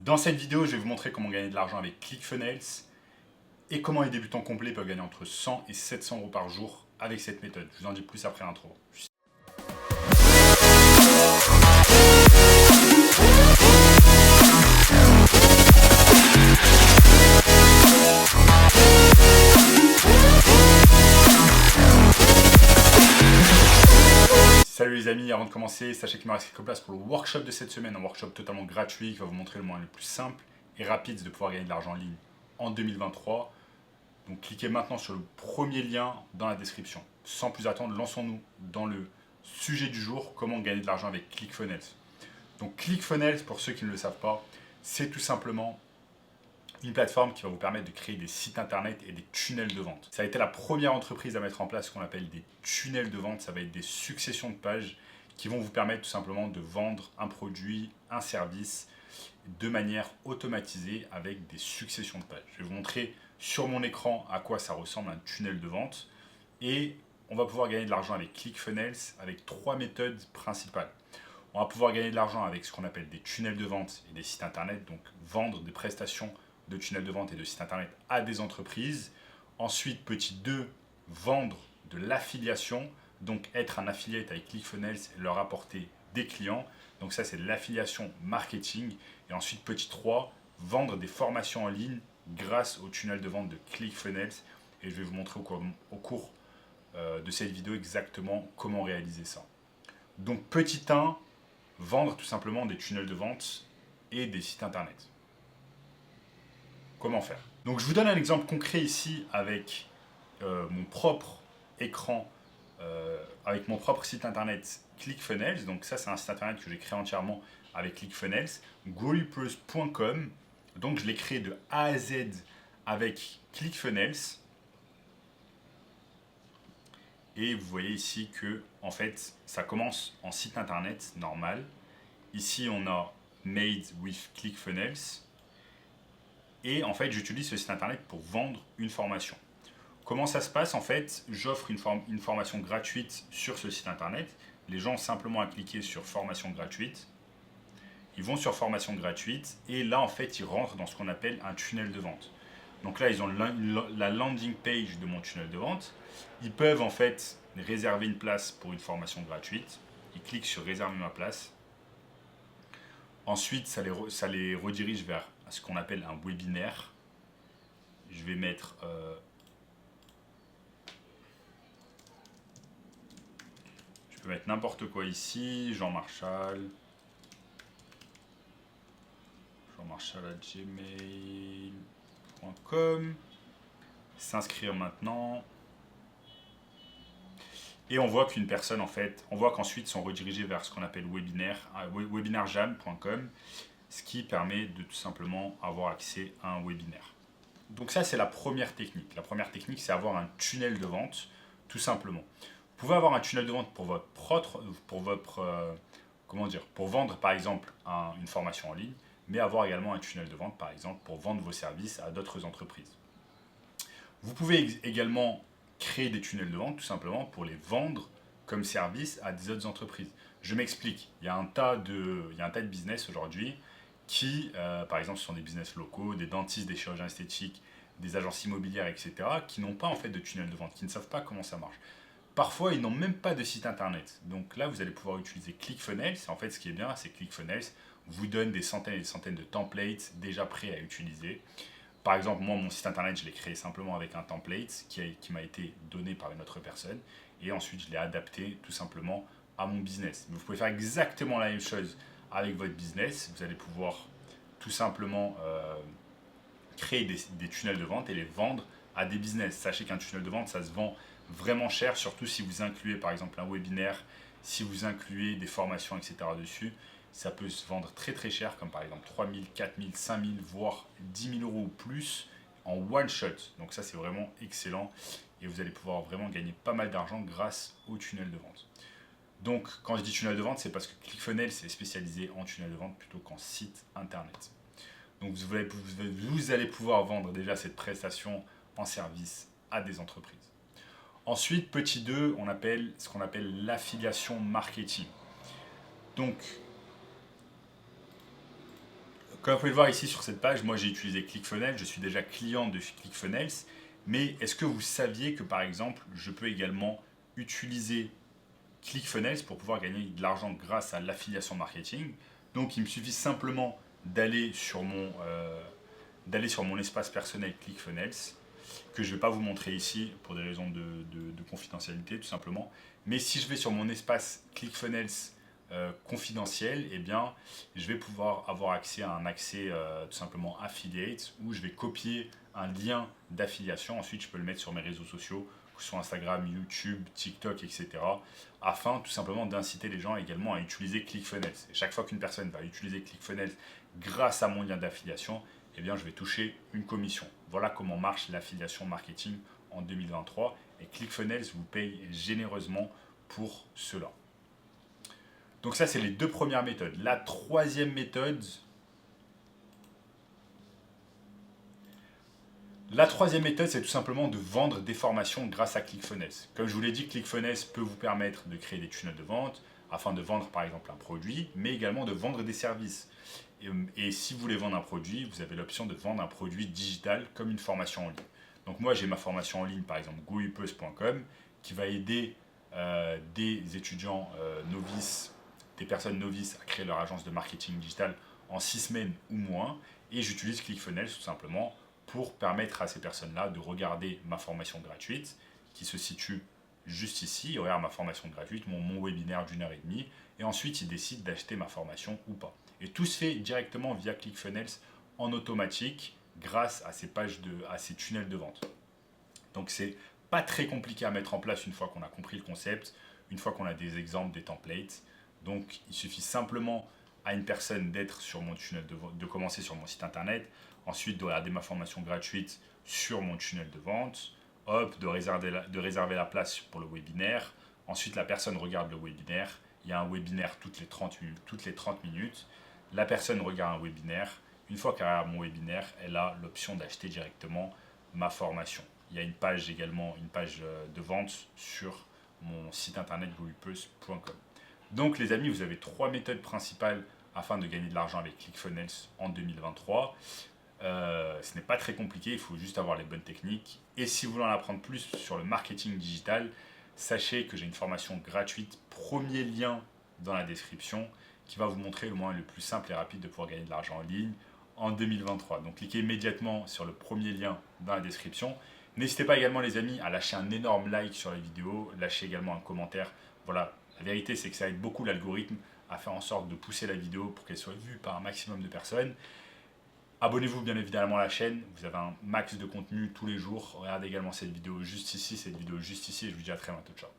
Dans cette vidéo, je vais vous montrer comment gagner de l'argent avec ClickFunnels et comment les débutants complets peuvent gagner entre 100 et 700 euros par jour avec cette méthode. Je vous en dis plus après l'intro. Salut les amis, avant de commencer, sachez qu'il me reste quelques places pour le workshop de cette semaine, un workshop totalement gratuit qui va vous montrer le moyen le plus simple et rapide de pouvoir gagner de l'argent en ligne en 2023. Donc cliquez maintenant sur le premier lien dans la description. Sans plus attendre, lançons-nous dans le sujet du jour, comment gagner de l'argent avec ClickFunnels. Donc ClickFunnels, pour ceux qui ne le savent pas, c'est tout simplement une plateforme qui va vous permettre de créer des sites internet et des tunnels de vente. Ça a été la première entreprise à mettre en place ce qu'on appelle des tunnels de vente. Ça va être des successions de pages qui vont vous permettre tout simplement de vendre un produit, un service de manière automatisée avec des successions de pages. Je vais vous montrer sur mon écran à quoi ça ressemble un tunnel de vente et on va pouvoir gagner de l'argent avec ClickFunnels avec trois méthodes principales. On va pouvoir gagner de l'argent avec ce qu'on appelle des tunnels de vente et des sites internet, donc vendre des prestations de tunnels de vente et de sites internet à des entreprises. Ensuite, petit 2, vendre de l'affiliation, donc être un affiliate avec ClickFunnels et leur apporter des clients. Donc ça, c'est de l'affiliation marketing. Et ensuite, petit 3, vendre des formations en ligne grâce au tunnel de vente de ClickFunnels. Et je vais vous montrer au cours de cette vidéo exactement comment réaliser ça. Donc petit 1, vendre tout simplement des tunnels de vente et des sites internet. Comment faire? Donc je vous donne un exemple concret ici avec mon propre écran, avec mon propre site internet ClickFunnels. Donc ça, c'est un site internet que j'ai créé entièrement avec ClickFunnels, growyourpurse.com. Donc je l'ai créé de A à Z avec ClickFunnels. Et vous voyez ici que en fait, ça commence en site internet normal. Ici, on a Made with ClickFunnels. Et en fait, j'utilise ce site internet pour vendre une formation. Comment ça se passe? En fait, j'offre une formation gratuite sur ce site internet. Les gens ont simplement à cliquer sur formation gratuite. Ils vont sur formation gratuite et là, en fait, ils rentrent dans ce qu'on appelle un tunnel de vente. Donc là, ils ont la landing page de mon tunnel de vente. Ils peuvent en fait réserver une place pour une formation gratuite. Ils cliquent sur réserver ma place. Ensuite, ça les redirige vers ce qu'on appelle un webinaire. Je vais mettre je peux mettre n'importe quoi ici, Jean Marchal à gmail.com, s'inscrire maintenant. Et on voit qu'une personne, en fait, on voit qu'ensuite sont redirigés vers ce qu'on appelle webinarjam.com, ce qui permet de tout simplement avoir accès à un webinaire. Donc ça, c'est la première technique. La première technique, c'est avoir un tunnel de vente, tout simplement. Vous pouvez avoir un tunnel de vente pour pour vendre par exemple une formation en ligne, mais avoir également un tunnel de vente par exemple pour vendre vos services à d'autres entreprises. Vous pouvez également créer des tunnels de vente tout simplement pour les vendre comme service à des autres entreprises. Je m'explique, il y a un tas de business aujourd'hui qui, par exemple, ce sont des business locaux, des dentistes, des chirurgiens esthétiques, des agences immobilières, etc., qui n'ont pas en fait de tunnel de vente, qui ne savent pas comment ça marche. Parfois, ils n'ont même pas de site internet. Donc là, vous allez pouvoir utiliser ClickFunnels. En fait, ce qui est bien, c'est que ClickFunnels vous donne des centaines et des centaines de templates déjà prêts à utiliser. Par exemple, moi, mon site internet, je l'ai créé simplement avec un template qui m'a été donné par une autre personne. Et ensuite, je l'ai adapté tout simplement à mon business. Mais vous pouvez faire exactement la même chose avec votre business. Vous allez pouvoir tout simplement créer des tunnels de vente et les vendre à des business. Sachez qu'un tunnel de vente, ça se vend vraiment cher, surtout si vous incluez par exemple un webinaire, si vous incluez des formations, etc. dessus. Ça peut se vendre très très cher, comme par exemple 3 000, 4 000, 5 000, voire 10 000 euros ou plus en one shot. Donc ça, c'est vraiment excellent et vous allez pouvoir vraiment gagner pas mal d'argent grâce au tunnel de vente. Donc quand je dis tunnel de vente, c'est parce que ClickFunnels est spécialisé en tunnel de vente plutôt qu'en site internet. Donc vous allez pouvoir vendre déjà cette prestation en service à des entreprises. Ensuite, petit 2, on appelle ce qu'on appelle l'affiliation marketing. Donc, Comme vous pouvez le voir ici sur cette page, moi j'ai utilisé ClickFunnels, je suis déjà client de ClickFunnels, mais est-ce que vous saviez que par exemple, je peux également utiliser ClickFunnels pour pouvoir gagner de l'argent grâce à l'affiliation marketing? Donc il me suffit simplement d'aller sur mon espace personnel ClickFunnels, que je ne vais pas vous montrer ici pour des raisons de confidentialité tout simplement. Mais si je vais sur mon espace ClickFunnels confidentiel, eh bien, je vais pouvoir avoir accès à un accès tout simplement affiliate où je vais copier un lien d'affiliation. Ensuite, je peux le mettre sur mes réseaux sociaux, que ce soit Instagram, YouTube, TikTok, etc. afin tout simplement d'inciter les gens également à utiliser ClickFunnels. Et chaque fois qu'une personne va utiliser ClickFunnels grâce à mon lien d'affiliation, eh bien, je vais toucher une commission. Voilà comment marche l'affiliation marketing en 2023. Et ClickFunnels vous paye généreusement pour cela. Donc ça, c'est les deux premières méthodes. La troisième méthode, c'est tout simplement de vendre des formations grâce à ClickFunnels. Comme je vous l'ai dit, ClickFunnels peut vous permettre de créer des tunnels de vente afin de vendre par exemple un produit, mais également de vendre des services. Et si vous voulez vendre un produit, vous avez l'option de vendre un produit digital comme une formation en ligne. Donc moi, j'ai ma formation en ligne, par exemple, gohupeuse.com, qui va aider des étudiants novices, des personnes novices à créer leur agence de marketing digital en 6 semaines ou moins. Et j'utilise ClickFunnels tout simplement pour permettre à ces personnes-là de regarder ma formation gratuite qui se situe juste ici. Ils regardent ma formation gratuite, mon webinaire d'1 heure et demie, et ensuite ils décident d'acheter ma formation ou pas. Et tout se fait directement via ClickFunnels en automatique grâce à à ces tunnels de vente. Donc c'est pas très compliqué à mettre en place une fois qu'on a compris le concept, une fois qu'on a des exemples, des templates. Donc il suffit simplement à une personne d'être sur mon tunnel de commencer sur mon site internet, ensuite de regarder ma formation gratuite sur mon tunnel de vente, hop, de réserver la place pour le webinaire. Ensuite la personne regarde le webinaire. Il y a un webinaire toutes les 30 minutes. La personne regarde un webinaire. Une fois qu'elle regarde mon webinaire, elle a l'option d'acheter directement ma formation. Il y a une page également, une page de vente sur mon site internet gohupeuse.com. Donc les amis, vous avez 3 méthodes principales afin de gagner de l'argent avec ClickFunnels en 2023. Ce n'est pas très compliqué, il faut juste avoir les bonnes techniques. Et si vous voulez en apprendre plus sur le marketing digital, sachez que j'ai une formation gratuite, premier lien dans la description, qui va vous montrer le moyen le plus simple et rapide de pouvoir gagner de l'argent en ligne en 2023. Donc cliquez immédiatement sur le premier lien dans la description. N'hésitez pas également les amis à lâcher un énorme like sur la vidéo, lâchez également un commentaire. Voilà, la vérité c'est que ça aide beaucoup l'algorithme à faire en sorte de pousser la vidéo pour qu'elle soit vue par un maximum de personnes. Abonnez-vous bien évidemment à la chaîne, vous avez un max de contenu tous les jours. Regardez également cette vidéo juste ici, et je vous dis à très bientôt, ciao.